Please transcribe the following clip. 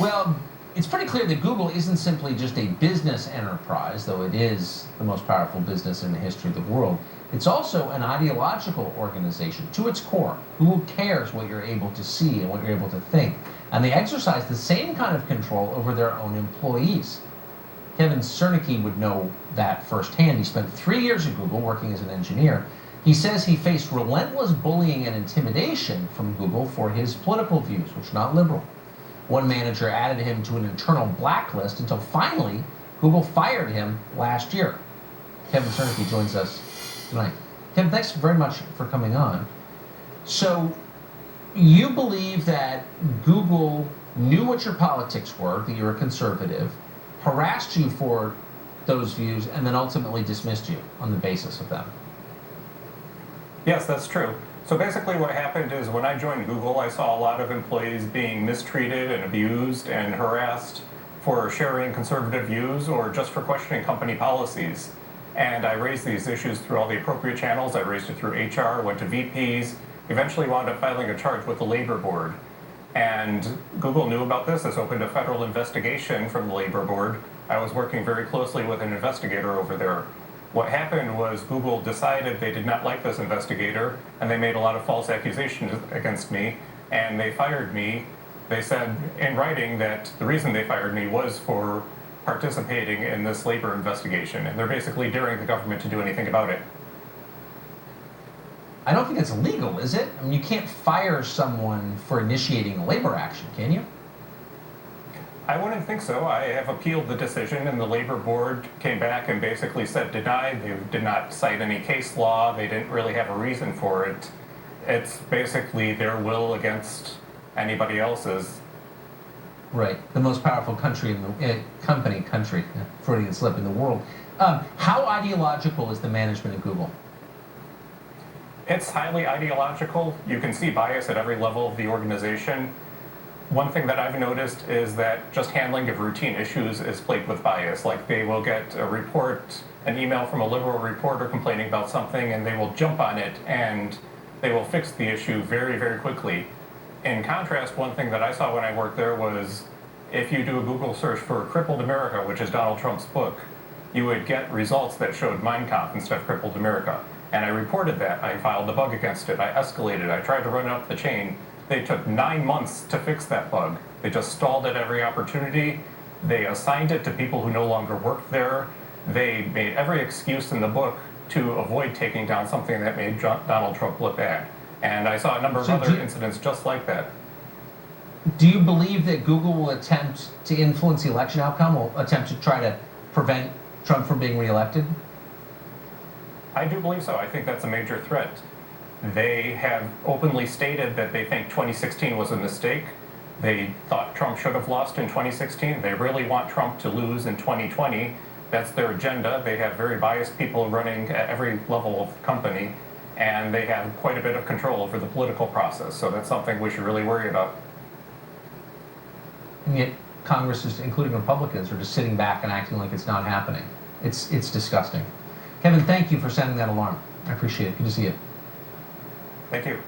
Well, it's pretty clear that Google isn't simply just a business enterprise, though it is the most powerful business in the history of the world. It's also an ideological organization. To its core, Google cares what you're able to see and what you're able to think. And they exercise the same kind of control over their own employees. Kevin Cernekee would know that firsthand. He spent 3 years at Google working as an engineer. He says he faced relentless bullying and intimidation from Google for his political views, which are not liberal. One manager added him to an internal blacklist until finally Google fired him last year. Kevin Cernekee joins us tonight. Kevin, thanks very much for coming on. So you believe that Google knew what your politics were, that you're a conservative, harassed you for those views, and then ultimately dismissed you on the basis of them. Yes, that's true. So basically what happened is when I joined Google, I saw a lot of employees being mistreated and abused and harassed for sharing conservative views or just for questioning company policies. And I raised these issues through all the appropriate channels. I raised it through HR, went to VPs, eventually wound up filing a charge with the Labor Board. And Google knew about this. This opened a federal investigation from the Labor Board. I was working very closely with an investigator over there. What happened was Google decided they did not like this investigator, and they made a lot of false accusations against me, and they fired me. They said in writing that the reason they fired me was for participating in this labor investigation, and they're basically daring the government to do anything about it. I don't think it's illegal, is it? I mean, you can't fire someone for initiating a labor action, can you? I wouldn't think so. I have appealed the decision, and the Labor Board came back and basically said denied. They did not cite any case law. They didn't really have a reason for it. It's basically their will against anybody else's. Right, the most powerful country in the country, Freudian slip, in the world. How ideological is the management at Google? It's highly ideological. You can see bias at every level of the organization. One thing that I've noticed is that just handling of routine issues is plagued with bias. Like they will get a report, an email from a liberal reporter complaining about something, and they will jump on it and they will fix the issue very, very quickly. In contrast, one thing that I saw when I worked there was if you do a Google search for Crippled America, which is Donald Trump's book, you would get results that showed Mein Kampf instead of Crippled America. And I reported that. I filed a bug against it. I escalated. I tried to run it up the chain. They took 9 months to fix that bug. They just stalled at every opportunity. They assigned it to people who no longer worked there. They made every excuse in the book to avoid taking down something that made Donald Trump look bad. And I saw a number of other incidents just like that. Do you believe that Google will attempt to influence the election outcome, will attempt to try to prevent Trump from being reelected? I do believe so. I think that's a major threat. They have openly stated that they think 2016 was a mistake. They thought Trump should have lost in 2016. They really want Trump to lose in 2020. That's their agenda. They have very biased people running at every level of the company, and they have quite a bit of control over the political process. So that's something we should really worry about. And yet Congress, including Republicans, are just sitting back and acting like it's not happening. It's disgusting. Kevin, thank you for sounding that alarm. I appreciate it. Good to see you. Thank you.